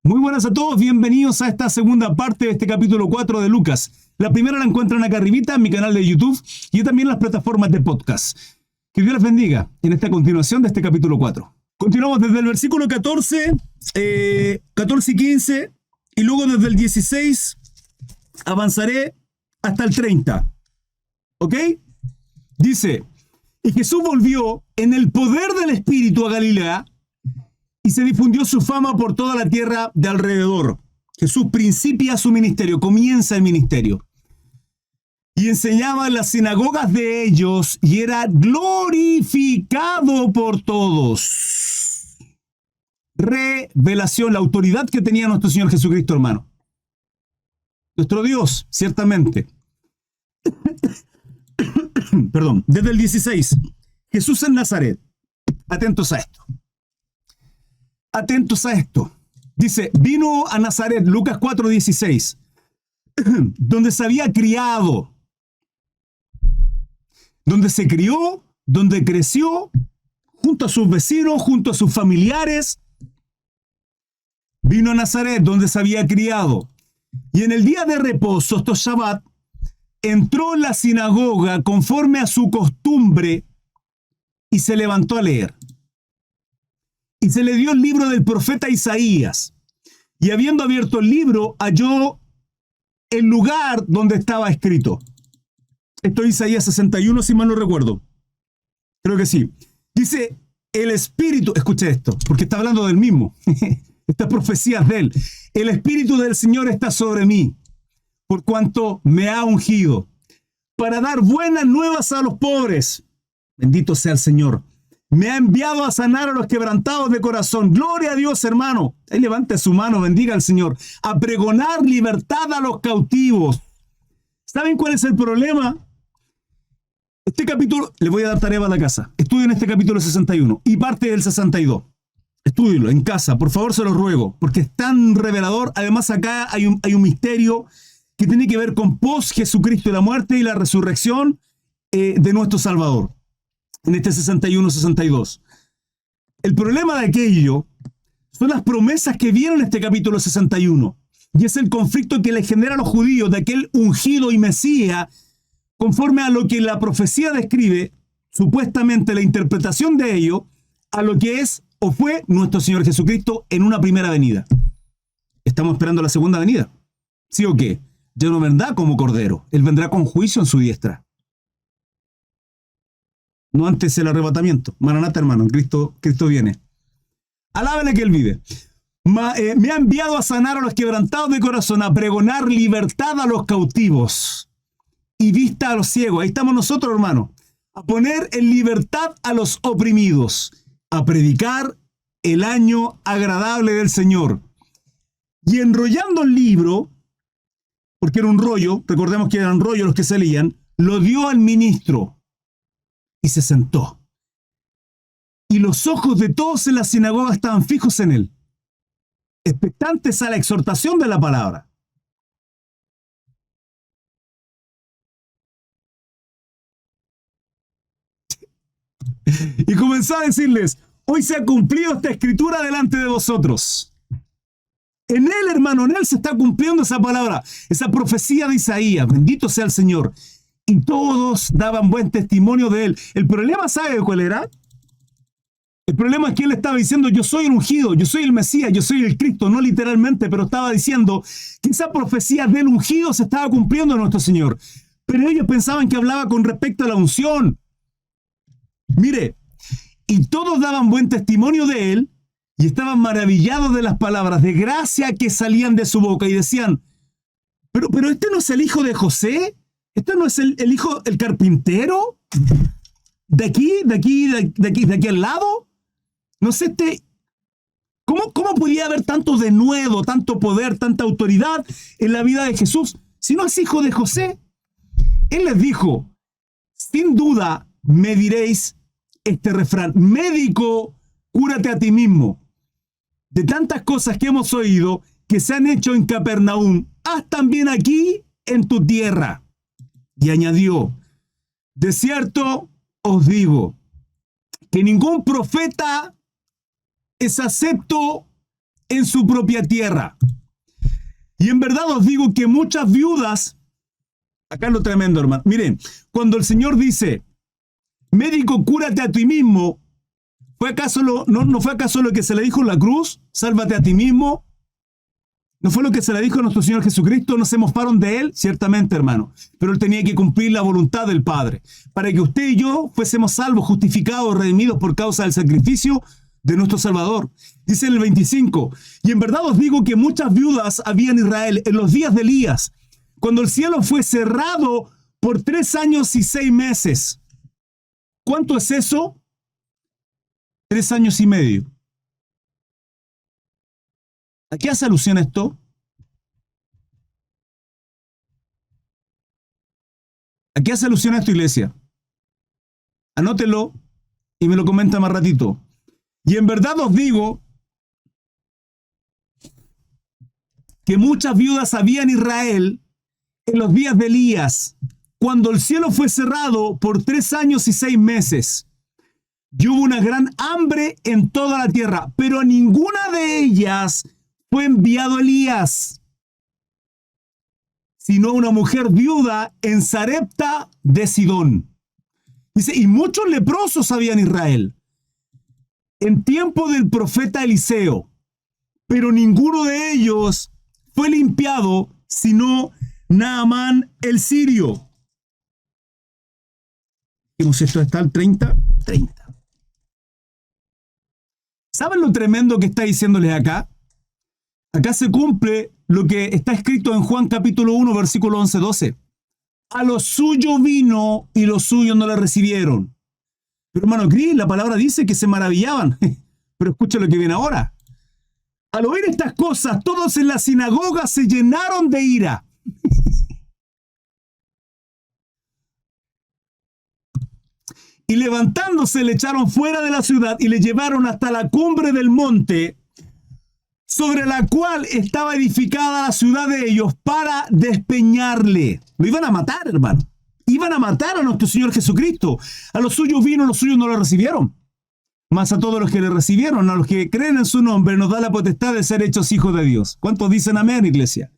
Muy buenas a todos, bienvenidos a esta segunda parte de este capítulo 4 de Lucas. La primera la encuentran acá arribita en mi canal de YouTube y también en las plataformas de podcast. Que Dios les bendiga en esta continuación de este capítulo 4. Continuamos desde el versículo 14 y 15, y luego desde el 16 avanzaré hasta el 30. ¿Ok? Dice, y Jesús volvió en el poder del Espíritu a Galilea, y se difundió su fama por toda la tierra de alrededor. Jesús principia su ministerio, comienza el ministerio. Y enseñaba en las sinagogas de ellos y era glorificado por todos. Revelación, la autoridad que tenía nuestro Señor Jesucristo, hermano. Nuestro Dios, ciertamente. Perdón, desde el 16. Jesús en Nazaret. Atentos a esto. Atentos a esto. Dice, vino a Nazaret, Lucas 4:16, donde se había criado, donde se crió, donde creció, junto a sus vecinos, junto a sus familiares. Vino a Nazaret, donde se había criado. Y en el día de reposo, esto es Shabbat, entró en la sinagoga conforme a su costumbre y se levantó a leer. Y se le dio el libro del profeta Isaías. Y habiendo abierto el libro, halló el lugar donde estaba escrito. Esto es Isaías 61, si mal no recuerdo. Creo que sí. Dice, el Espíritu, escuche esto, porque está hablando del mismo. Estas profecías de él. El Espíritu del Señor está sobre mí, por cuanto me ha ungido, para dar buenas nuevas a los pobres. Bendito sea el Señor. Me ha enviado a sanar a los quebrantados de corazón. Gloria a Dios, hermano. Ahí levante su mano, bendiga al Señor. A pregonar libertad a los cautivos. ¿Saben cuál es el problema? Este capítulo, le voy a dar tarea para la casa. Estudien este capítulo 61 y parte del 62. Estúdienlo en casa, por favor, se los ruego, porque es tan revelador. Además, acá hay un misterio que tiene que ver con post-Jesucristo y la muerte y la resurrección de nuestro Salvador. En este 61-62. El problema de aquello son las promesas que vienen en este capítulo 61. Y es el conflicto que le genera a los judíos de aquel ungido y Mesías, conforme a lo que la profecía describe, supuestamente la interpretación de ello, a lo que es o fue nuestro Señor Jesucristo en una primera venida. Estamos esperando la segunda venida. ¿Sí o qué? Ya no vendrá como cordero. Él vendrá con juicio en su diestra. No antes el arrebatamiento. Maranata, hermano, Cristo viene. Alábele que Él vive. Me ha enviado a sanar a los quebrantados de corazón, a pregonar libertad a los cautivos y vista a los ciegos. Ahí estamos nosotros, hermano. A poner en libertad a los oprimidos, a predicar el año agradable del Señor. Y enrollando el libro, porque era un rollo, recordemos que eran rollos los que se leían, lo dio al ministro. Y se sentó. Y los ojos de todos en la sinagoga estaban fijos en él, expectantes a la exhortación de la palabra. Y comenzó a decirles, hoy se ha cumplido esta escritura delante de vosotros. En él, hermano, en él se está cumpliendo esa palabra, esa profecía de Isaías. Bendito sea el Señor. Y todos daban buen testimonio de él. El problema, ¿sabe cuál era? El problema es que él estaba diciendo, yo soy el ungido, yo soy el Mesías, yo soy el Cristo, no literalmente, pero estaba diciendo que esa profecía del ungido se estaba cumpliendo en nuestro Señor. Pero ellos pensaban que hablaba con respecto a la unción. Mire, y todos daban buen testimonio de él y estaban maravillados de las palabras de gracia que salían de su boca y decían, pero este no es el hijo de José. ¿Esto no es el hijo, el carpintero? ¿De aquí al lado? No sé, ¿cómo podía haber tanto denuedo, tanto poder, tanta autoridad en la vida de Jesús si no es hijo de José? Él les dijo, sin duda me diréis este refrán, médico, cúrate a ti mismo. De tantas cosas que hemos oído que se han hecho en Capernaum, haz también aquí en tu tierra. Y añadió, de cierto os digo que ningún profeta es acepto en su propia tierra. Y en verdad os digo que muchas viudas, acá es lo tremendo, hermano. Miren, cuando el Señor dice, médico, cúrate a ti mismo, ¿no fue acaso lo que se le dijo en la cruz? Sálvate a ti mismo. ¿No fue lo que se le dijo a nuestro Señor Jesucristo? ¿No se mofaron de Él? Ciertamente, hermano. Pero Él tenía que cumplir la voluntad del Padre, para que usted y yo fuésemos salvos, justificados, redimidos por causa del sacrificio de nuestro Salvador. Dice en el 25, y en verdad os digo que muchas viudas había en Israel en los días de Elías, cuando el cielo fue cerrado por 3 años y 6 meses. ¿Cuánto es eso? 3 años y medio. ¿A qué hace alusión esto? ¿A qué hace alusión esto, iglesia? Anótelo y me lo comenta más ratito. Y en verdad os digo que muchas viudas había en Israel en los días de Elías, cuando el cielo fue cerrado por 3 años y 6 meses. Y hubo una gran hambre en toda la tierra, pero a ninguna de ellas fue enviado Elías, sino una mujer viuda en Sarepta de Sidón. Dice, y muchos leprosos había en Israel en tiempo del profeta Eliseo, pero ninguno de ellos fue limpiado, sino Naamán el sirio. Vimos esto está el 30. ¿Saben lo tremendo que está diciéndoles acá? Acá se cumple lo que está escrito en Juan capítulo 1, versículo 11-12. A lo suyo vino y los suyos no le recibieron. Pero hermano Cris, la palabra dice que se maravillaban. Pero escucha lo que viene ahora. Al oír estas cosas, todos en la sinagoga se llenaron de ira. Y levantándose le echaron fuera de la ciudad y le llevaron hasta la cumbre del monte, sobre la cual estaba edificada la ciudad de ellos, para despeñarle. Lo iban a matar, hermano. Iban a matar a nuestro Señor Jesucristo. A los suyos vino, los suyos no lo recibieron. Mas a todos los que le recibieron, a los que creen en su nombre, nos da la potestad de ser hechos hijos de Dios. ¿Cuántos dicen amén, iglesia?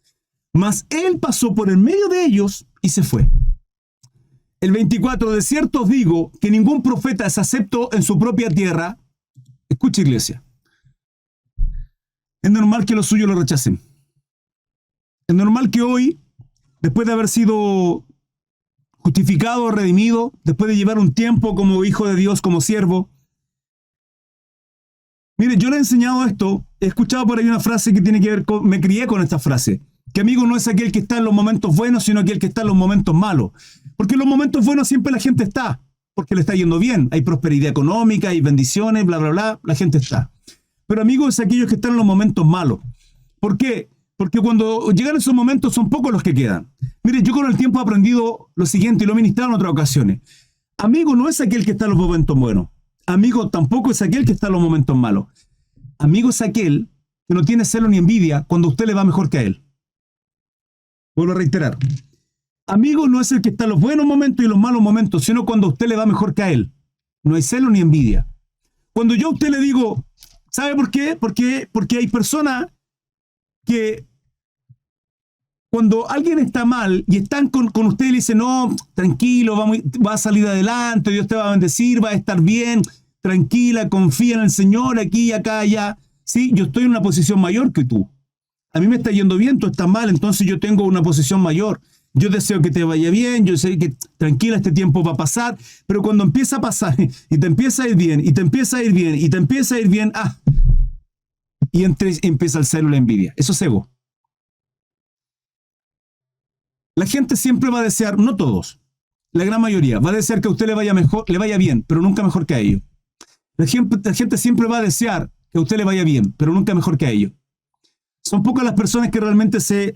Mas él pasó por en medio de ellos y se fue. El 24, de cierto os digo que ningún profeta es acepto en su propia tierra. Escucha, iglesia. Es normal que los suyos lo rechacen. Es normal que hoy, después de haber sido justificado, redimido, después de llevar un tiempo como hijo de Dios, como siervo. Mire, yo le he enseñado esto, he escuchado por ahí una frase que tiene que ver con, me crié con esta frase, que amigo no es aquel que está en los momentos buenos, sino aquel que está en los momentos malos. Porque en los momentos buenos siempre la gente está, porque le está yendo bien, hay prosperidad económica, hay bendiciones, bla, bla, bla, la gente está. Pero amigo es aquellos que están en los momentos malos. ¿Por qué? Porque cuando llegan esos momentos son pocos los que quedan. Mire, yo con el tiempo he aprendido lo siguiente y lo he ministrado en otras ocasiones. Amigo no es aquel que está en los momentos buenos. Amigo tampoco es aquel que está en los momentos malos. Amigo es aquel que no tiene celo ni envidia cuando a usted le va mejor que a él. Vuelvo a reiterar. Amigo no es el que está en los buenos momentos y los malos momentos, sino cuando a usted le va mejor que a él. No hay celo ni envidia. Cuando yo a usted le digo, ¿sabe por qué? Porque hay personas que cuando alguien está mal y están con usted y le dicen, no, tranquilo, va a salir adelante, Dios te va a bendecir, va a estar bien, tranquila, confía en el Señor, aquí, acá, allá. Sí, yo estoy en una posición mayor que tú. A mí me está yendo bien, tú estás mal, entonces yo tengo una posición mayor. Yo deseo que te vaya bien, yo sé que tranquila, este tiempo va a pasar, pero cuando empieza a pasar y te empieza a ir bien, y te empieza a ir bien, y te empieza a ir bien, y empieza el celo y la envidia. Eso es ego. La gente siempre va a desear, no todos, la gran mayoría, va a desear que a usted le vaya mejor, le vaya bien, pero nunca mejor que a ellos. La gente siempre va a desear que a usted le vaya bien, pero nunca mejor que a ellos. Son pocas las personas que realmente se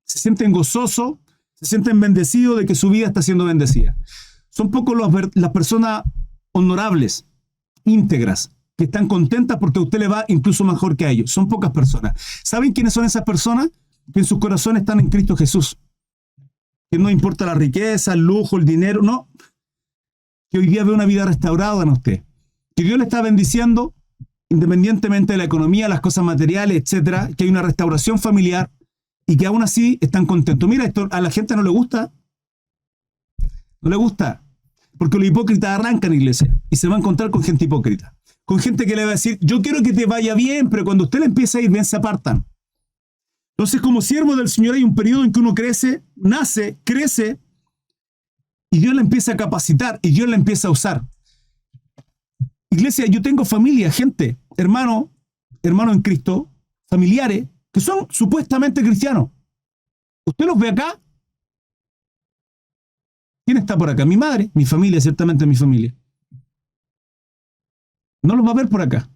sienten gozosos, se sienten bendecidos de que su vida está siendo bendecida. Son pocos las personas honorables, íntegras, que están contentas porque a usted le va incluso mejor que a ellos. Son pocas personas. ¿Saben quiénes son esas personas? Que en sus corazones están en Cristo Jesús. Que no importa la riqueza, el lujo, el dinero, no. Que hoy día ve una vida restaurada en usted. Que Dios le está bendiciendo independientemente de la economía, las cosas materiales, etcétera, que hay una restauración familiar y que aún así están contentos. Mira, esto a la gente no le gusta. No le gusta. Porque los hipócritas arrancan, iglesia, y se va a encontrar con gente hipócrita. Con gente que le va a decir, yo quiero que te vaya bien, pero cuando usted le empieza a ir bien, se apartan. Entonces, como siervo del Señor, hay un periodo en que uno crece, nace, crece, y Dios le empieza a capacitar, y Dios le empieza a usar. Iglesia, yo tengo familia, gente, hermano en Cristo, familiares, que son supuestamente cristianos. ¿Usted los ve acá? ¿Quién está por acá? Mi madre, mi familia, ciertamente mi familia. No los va a ver por acá.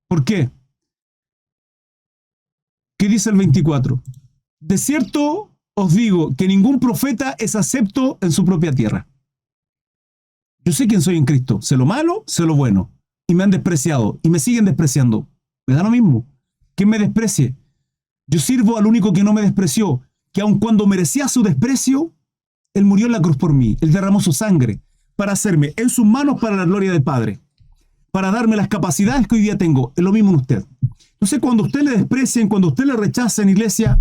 ¿Por qué? ¿Qué dice el 24? De cierto os digo que ningún profeta es acepto en su propia tierra. Yo sé quién soy en Cristo. Sé lo malo, sé lo bueno. Y me han despreciado. Y me siguen despreciando. Me da lo mismo. ¿Quién me desprecie? Yo sirvo al único que no me despreció. Que aun cuando merecía su desprecio, Él murió en la cruz por mí. Él derramó su sangre para hacerme en sus manos para la gloria del Padre. Para darme las capacidades que hoy día tengo. Es lo mismo en usted. Entonces, cuando usted le desprecien, cuando usted le rechacen, iglesia,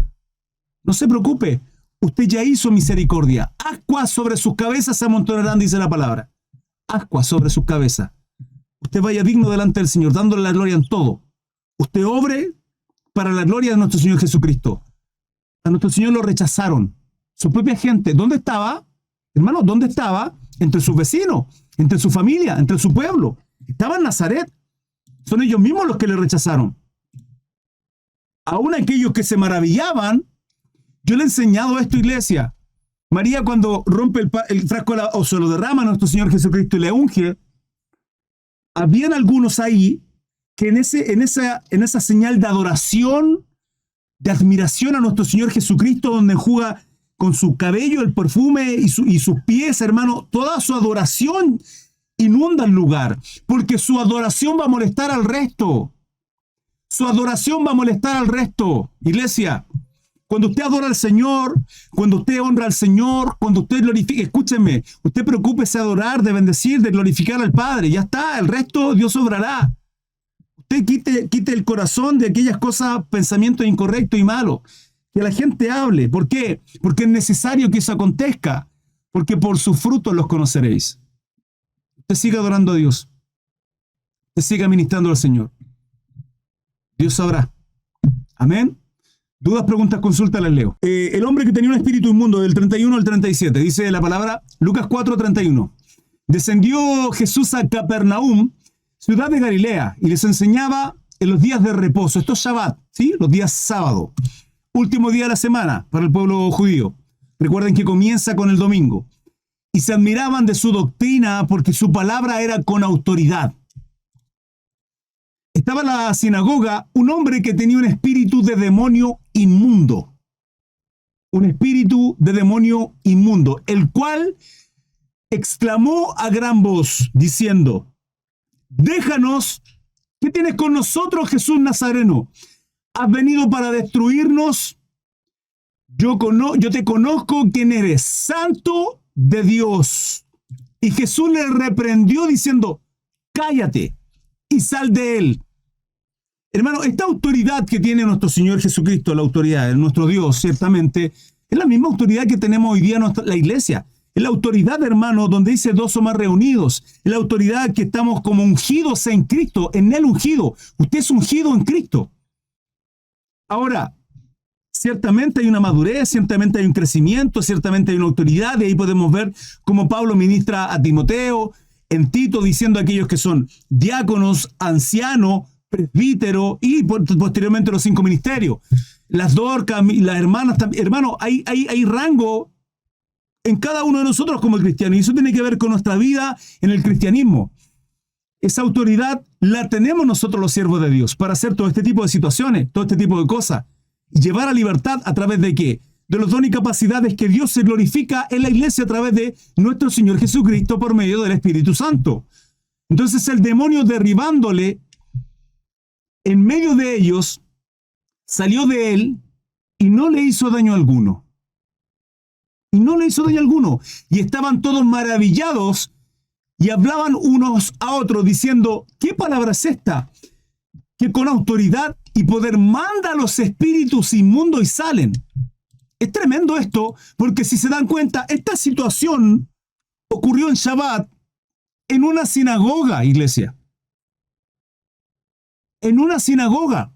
no se preocupe. Usted ya hizo misericordia. Ascuas sobre sus cabezas se amontonarán, dice la palabra. Ascuas sobre sus cabezas. Usted vaya digno delante del Señor, dándole la gloria en todo. Usted obre para la gloria de nuestro Señor Jesucristo. A nuestro Señor lo rechazaron. Su propia gente. ¿Dónde estaba? Hermano, ¿dónde estaba? Entre sus vecinos, entre su familia, entre su pueblo. Estaba en Nazaret. Son ellos mismos los que le rechazaron. Aún aquellos que se maravillaban. Yo le he enseñado esto, iglesia. María, cuando rompe el frasco o se lo derrama a nuestro Señor Jesucristo y le unge, habían algunos ahí que en esa señal de adoración, de admiración a nuestro Señor Jesucristo, donde enjuga con su cabello el perfume y sus pies, hermano, toda su adoración inunda el lugar, porque su adoración va a molestar al resto. Su adoración va a molestar al resto. Iglesia, cuando usted adora al Señor, cuando usted honra al Señor, cuando usted glorifica, escúcheme, usted preocúpese de adorar, de bendecir, de glorificar al Padre. Ya está, el resto Dios obrará. Usted quite el corazón de aquellas cosas, pensamientos incorrectos y malos. Que la gente hable. ¿Por qué? Porque es necesario que eso acontezca. Porque por sus frutos los conoceréis. Usted siga adorando a Dios. Usted siga ministrando al Señor. Dios sabrá. Amén. Dudas, preguntas, consultas, las leo. El hombre que tenía un espíritu inmundo, del 31 al 37, dice la palabra, Lucas 4:31. Descendió Jesús a Capernaum, ciudad de Galilea, y les enseñaba en los días de reposo. Esto es Shabbat, ¿sí? Los días sábado. Último día de la semana para el pueblo judío. Recuerden que comienza con el domingo. Y se admiraban de su doctrina porque su palabra era con autoridad. Estaba en la sinagoga un hombre que tenía un espíritu de demonio inmundo. Un espíritu de demonio inmundo, el cual exclamó a gran voz, diciendo, déjanos, ¿qué tienes con nosotros, Jesús Nazareno? ¿Has venido para destruirnos? Yo te conozco quién eres, santo de Dios. Y Jesús le reprendió diciendo, cállate y sal de él. Hermano, esta autoridad que tiene nuestro Señor Jesucristo, la autoridad de nuestro Dios, ciertamente, es la misma autoridad que tenemos hoy día la iglesia. Es la autoridad, hermano, donde dice dos o más reunidos. Es la autoridad que estamos como ungidos en Cristo, en Él ungido. Usted es ungido en Cristo. Ahora, ciertamente hay una madurez, ciertamente hay un crecimiento, ciertamente hay una autoridad, y ahí podemos ver cómo Pablo ministra a Timoteo, en Tito, diciendo a aquellos que son diáconos, ancianos, presbítero y posteriormente los 5 ministerios. Las Dorcas, las hermanas también. Hermano, hay rango en cada uno de nosotros como cristianos, y eso tiene que ver con nuestra vida en el cristianismo. Esa autoridad la tenemos nosotros los siervos de Dios para hacer todo este tipo de situaciones, todo este tipo de cosas. Y llevar a libertad a través de ¿qué? De los dones y capacidades que Dios se glorifica en la iglesia a través de nuestro Señor Jesucristo por medio del Espíritu Santo. Entonces el demonio derribándole en medio de ellos, salió de él y no le hizo daño alguno. Y no le hizo daño alguno. Y estaban todos maravillados y hablaban unos a otros diciendo, ¿qué palabra es esta? que con autoridad y poder manda a los espíritus inmundos y salen. Es tremendo esto, porque si se dan cuenta, esta situación ocurrió en Shabbat en una sinagoga, iglesia. En una sinagoga.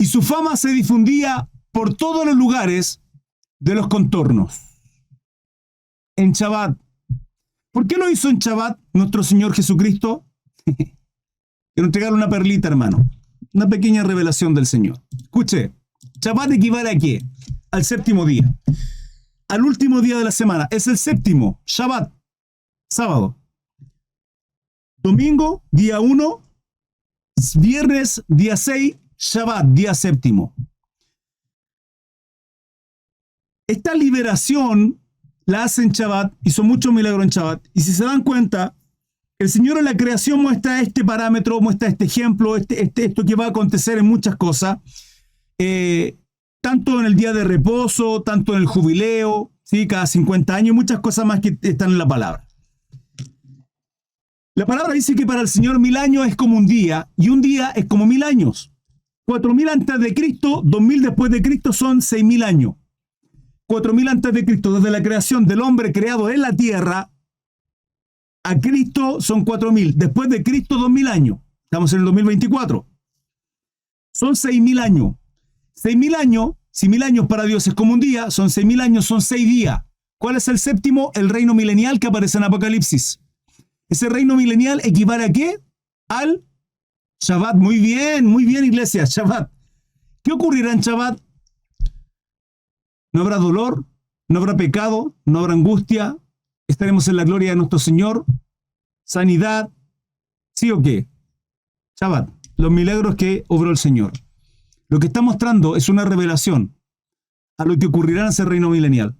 Y su fama se difundía por todos los lugares de los contornos. En Shabbat. ¿Por qué lo hizo en Shabbat nuestro Señor Jesucristo? Quiero entregarle una perlita, hermano. Una pequeña revelación del Señor. Escuche, Shabbat equivale a qué? Al séptimo día. Al último día de la semana. Es el séptimo. Shabbat. Sábado. Domingo, día 1. Viernes, día 6. Shabbat, día séptimo. Esta liberación la hace en Shabbat, hizo muchos milagros en Shabbat. Y si se dan cuenta, el Señor en la creación muestra este parámetro, muestra este ejemplo, esto que va a acontecer en muchas cosas, tanto en el día de reposo, tanto en el jubileo, ¿sí? Cada 50 años, muchas cosas más que están en la palabra. La palabra dice que para el Señor 1000 años es como un día, y un día es como 1000 años. 4000 antes de Cristo, 2000 después de Cristo son 6000 años. 4000 antes de Cristo, desde la creación del hombre creado en la tierra, a Cristo son 4000. Después de Cristo, 2000 años. Estamos en el 2024. Son 6000 años. 6000 años, si 1000 años para Dios es como un día, son 6000 años, son 6 días. ¿Cuál es el séptimo? El reino milenial que aparece en Apocalipsis. Ese reino milenial equivale a ¿qué? Al Shabbat. Muy bien, iglesia, Shabbat. ¿Qué ocurrirá en Shabbat? No habrá dolor, no habrá pecado, no habrá angustia. Estaremos en la gloria de nuestro Señor. Sanidad. ¿Sí o qué? Shabbat. Los milagros que obró el Señor. Lo que está mostrando es una revelación a lo que ocurrirá en ese reino milenial.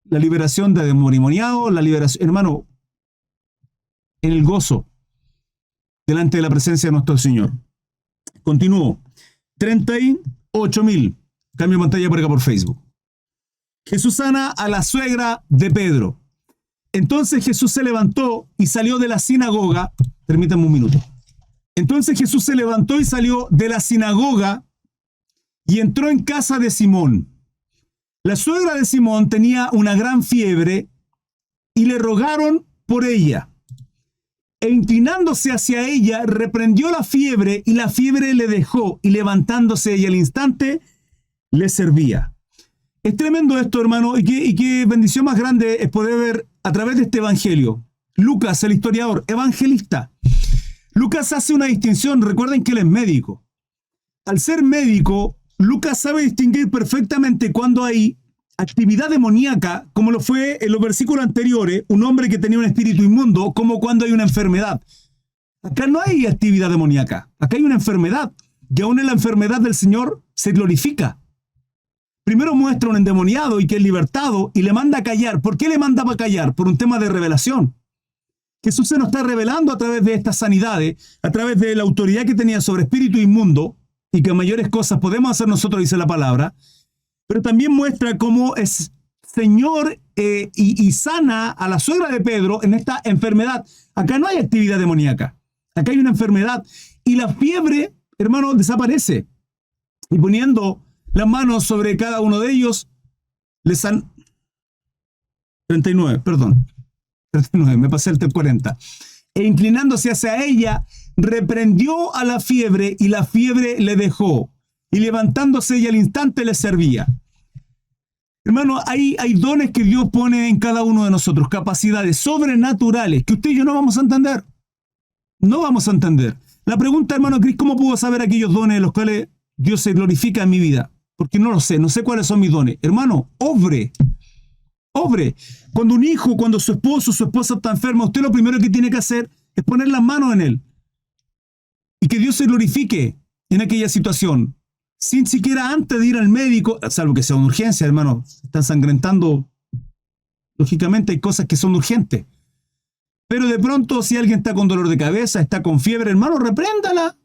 La liberación de demoniado, la liberación, hermano, en el gozo delante de la presencia de nuestro Señor. Continúo. 38.000. Cambio pantalla por acá por Facebook. Jesús sana a la suegra de Pedro. Entonces Jesús se levantó y salió de la sinagoga. Permítanme un minuto. Entonces Jesús se levantó y salió de la sinagoga y entró en casa de Simón. La suegra de Simón tenía una gran fiebre y le rogaron por ella. E inclinándose hacia ella, reprendió la fiebre y la fiebre le dejó, y levantándose ella al instante, le servía. Es tremendo esto, hermano, y qué bendición más grande es poder ver a través de este evangelio. Lucas, el historiador, evangelista. Lucas hace una distinción, recuerden que él es médico. Al ser médico, Lucas sabe distinguir perfectamente cuando hay actividad demoníaca, como lo fue en los versículos anteriores, un hombre que tenía un espíritu inmundo, como cuando hay una enfermedad. Acá no hay actividad demoníaca, acá hay una enfermedad, y aún en la enfermedad del Señor se glorifica. Primero muestra un endemoniado y que es libertado y le manda a callar. ¿Por qué le mandaba a callar? Por un tema de revelación. Jesús se nos está revelando a través de estas sanidades, a través de la autoridad que tenía sobre espíritu inmundo, y que mayores cosas podemos hacer nosotros, dice la palabra, pero también muestra cómo es Señor y sana a la suegra de Pedro en esta enfermedad. Acá no hay actividad demoníaca, acá hay una enfermedad, y la fiebre, hermano, desaparece. Y poniendo las manos sobre cada uno de ellos, les han... 39, me pasé el 40. E inclinándose hacia ella, reprendió a la fiebre y la fiebre le dejó. Y levantándose ella al instante le servía. Hermano, hay dones que Dios pone en cada uno de nosotros, capacidades sobrenaturales que usted y yo no vamos a entender. No vamos a entender. La pregunta, hermano Cris, ¿cómo puedo saber aquellos dones en los cuales Dios se glorifica en mi vida? Porque no sé cuáles son mis dones. Hermano, obre. Cuando un hijo, cuando su esposo, su esposa está enferma, usted lo primero que tiene que hacer es poner las manos en él. Y que Dios se glorifique en aquella situación. Sin siquiera antes de ir al médico, salvo que sea una urgencia, hermano. Están sangrentando. Lógicamente hay cosas que son urgentes. Pero de pronto, si alguien está con dolor de cabeza, está con fiebre, hermano, repréndala.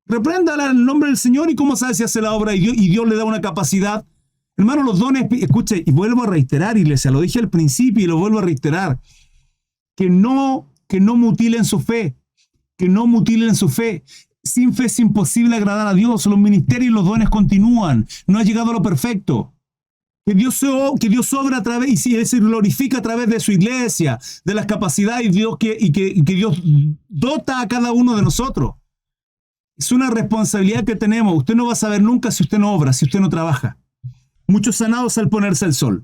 Repréndala en el nombre del Señor. ¿Y cómo sabe si hace la obra y Dios le da una capacidad? Hermano, los dones, escuche, y vuelvo a reiterar, iglesia, lo dije al principio y lo vuelvo a reiterar, que no mutilen su fe, que no mutilen su fe. Sin fe es imposible agradar a Dios. Los ministerios y los dones continúan. No ha llegado a lo perfecto. Que Dios obra a través y se glorifica a través de su iglesia, de las capacidades y que Dios dota a cada uno de nosotros. Es una responsabilidad que tenemos. Usted no va a saber nunca si usted no obra, si usted no trabaja. Muchos sanados al ponerse el sol.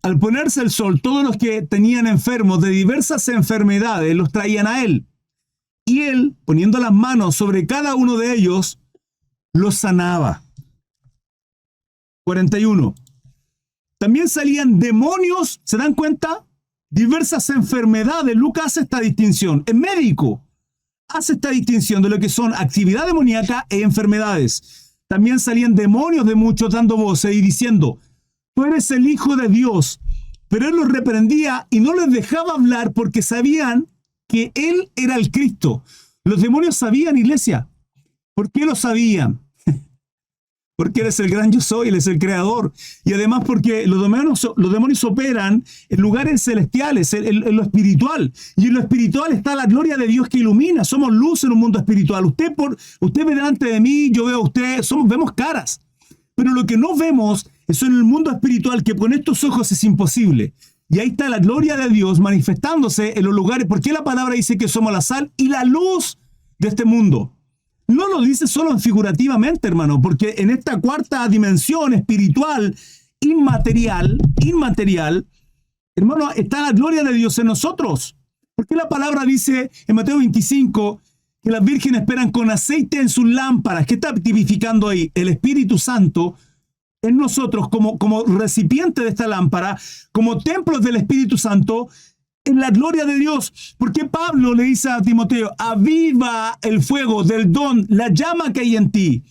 Al ponerse el sol, todos los que tenían enfermos de diversas enfermedades los traían a él. Y él, poniendo las manos sobre cada uno de ellos, los sanaba. 41. También salían demonios, ¿se dan cuenta? Diversas enfermedades. Lucas hace esta distinción. Es médico. Hace esta distinción de lo que son actividad demoníaca e enfermedades. También salían demonios de muchos dando voces y diciendo: tú eres el Hijo de Dios. Pero él los reprendía y no les dejaba hablar porque sabían que él era el Cristo. Los demonios sabían, iglesia. ¿Por qué lo sabían? Porque Él es el gran yo soy, Él es el creador. Y además porque los demonios operan en lugares celestiales, en lo espiritual. Y en lo espiritual está la gloria de Dios que ilumina. Somos luz en un mundo espiritual. Usted ve delante de mí, yo veo a usted, vemos caras. Pero lo que no vemos es en el mundo espiritual, que con estos ojos es imposible. Y ahí está la gloria de Dios manifestándose en los lugares. Porque la palabra dice que somos la sal y la luz de este mundo. No lo dice solo figurativamente, hermano, porque en esta cuarta dimensión espiritual, inmaterial, hermano, está la gloria de Dios en nosotros. Porque la palabra dice en Mateo 25 que las vírgenes esperan con aceite en sus lámparas. ¿Qué está tipificando ahí? El Espíritu Santo en nosotros como recipiente de esta lámpara, como templos del Espíritu Santo, en la gloria de Dios. Porque Pablo le dice a Timoteo: aviva el fuego del don, la llama que hay en ti.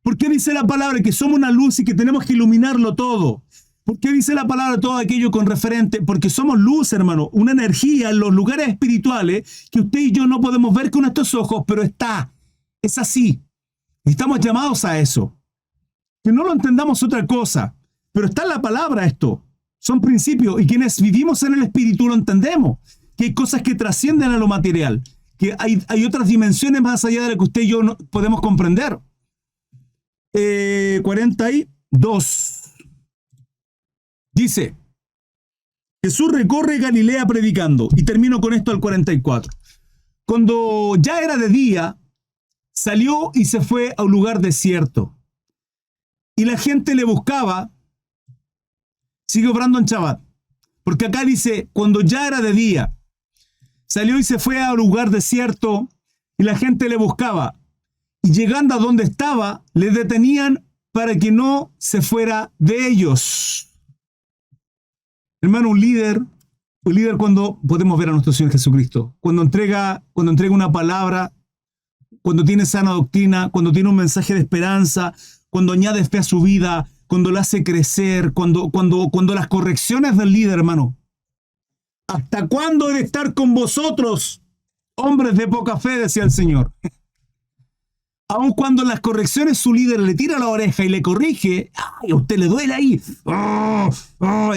¿Por qué dice la palabra que somos una luz y que tenemos que iluminarlo todo? ¿Por qué dice la palabra todo aquello con referente? Porque somos luz, hermano, una energía en los lugares espirituales que usted y yo no podemos ver con estos ojos, pero está. Es así. Estamos llamados a eso. Que no lo entendamos otra cosa, pero está en la palabra esto. Son principios, y quienes vivimos en el espíritu lo entendemos, que hay cosas que trascienden a lo material, que hay otras dimensiones más allá de las que usted y yo no podemos comprender. 42. Dice: Jesús recorre Galilea predicando, y termino con esto al 44. Cuando ya era de día, salió y se fue a un lugar desierto, y la gente le buscaba. Sigue obrando en Shabbat. Porque acá dice, cuando ya era de día, salió y se fue a un lugar desierto y la gente le buscaba. Y llegando a donde estaba, le detenían para que no se fuera de ellos. Hermano, un líder cuando podemos ver a nuestro Señor Jesucristo, cuando entrega una palabra, cuando tiene sana doctrina, cuando tiene un mensaje de esperanza, cuando añade fe a su vida, cuando lo hace crecer, cuando las correcciones del líder, hermano. ¿Hasta cuándo he de estar con vosotros, hombres de poca fe?, decía el Señor. Aun cuando las correcciones su líder le tira la oreja y le corrige, ¡ay, a usted le duele ahí!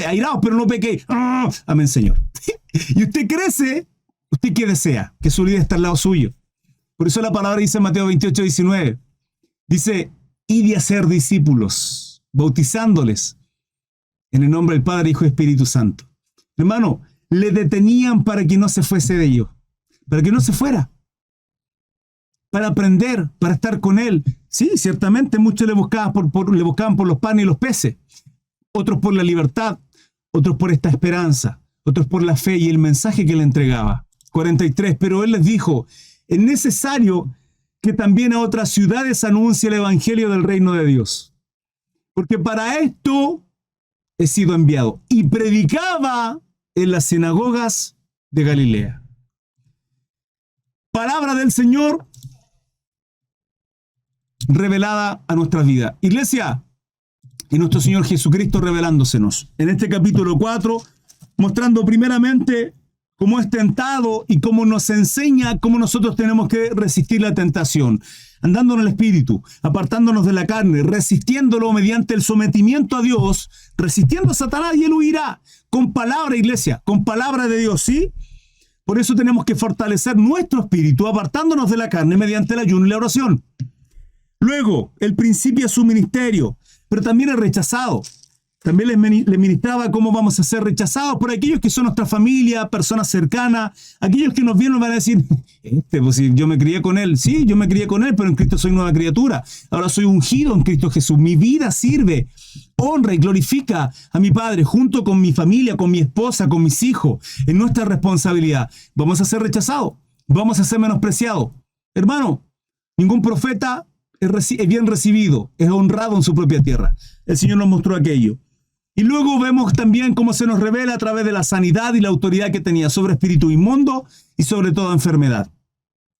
Airaos, pero no pequé. Amén, Señor. Y usted crece, ¿usted qué desea? Que su líder esté al lado suyo. Por eso la palabra dice en Mateo 28, 19. Dice: id y hacer discípulos, bautizándoles en el nombre del Padre, Hijo y Espíritu Santo. Hermano, le detenían para que no se fuese de ellos, para que no se fuera, para aprender, para estar con Él. Sí, ciertamente muchos le buscaban por los panes y los peces, otros por la libertad, otros por esta esperanza, otros por la fe y el mensaje que le entregaba. 43, pero Él les dijo: es necesario que también a otras ciudades anuncie el evangelio del reino de Dios, porque para esto he sido enviado. Y predicaba en las sinagogas de Galilea. Palabra del Señor revelada a nuestras vidas. Iglesia, y nuestro Señor Jesucristo revelándosenos. En este capítulo 4, mostrando primeramente cómo es tentado y cómo nos enseña cómo nosotros tenemos que resistir la tentación, andando en el Espíritu, apartándonos de la carne, resistiéndolo mediante el sometimiento a Dios, resistiendo a Satanás y él huirá. Con palabra, iglesia, con palabra de Dios, ¿sí? Por eso tenemos que fortalecer nuestro espíritu apartándonos de la carne mediante el ayuno y la oración. Luego, él principia su ministerio, pero también es rechazado. También le ministraba cómo vamos a ser rechazados por aquellos que son nuestra familia, personas cercanas, aquellos que nos vienen van a decir, pues si yo me crié con él, sí, yo me crié con él, pero en Cristo soy nueva criatura. Ahora soy ungido en Cristo Jesús. Mi vida sirve, honra y glorifica a mi Padre junto con mi familia, con mi esposa, con mis hijos. Es nuestra responsabilidad. Vamos a ser rechazados, vamos a ser menospreciados. Hermano, ningún profeta es bien recibido, es honrado en su propia tierra. El Señor nos mostró aquello. Y luego vemos también cómo se nos revela a través de la sanidad y la autoridad que tenía sobre espíritu inmundo y sobre toda enfermedad.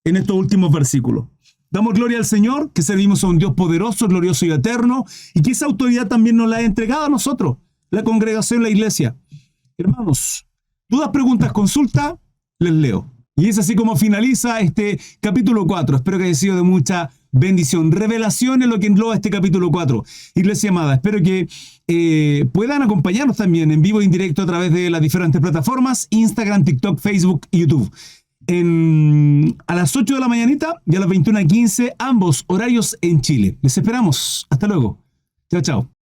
En estos últimos versículos. Damos gloria al Señor, que servimos a un Dios poderoso, glorioso y eterno, y que esa autoridad también nos la ha entregado a nosotros, la congregación, la iglesia. Hermanos, dudas, preguntas, consulta, les leo. Y es así como finaliza este capítulo 4. Espero que haya sido de mucha bendición. Revelación es lo que engloba este capítulo 4. Iglesia amada, espero que puedan acompañarnos también en vivo e indirecto a través de las diferentes plataformas, Instagram, TikTok, Facebook y YouTube. A las 8 de la mañanita y a las 21:15, ambos horarios en Chile. Les esperamos. Hasta luego. Chao, chao.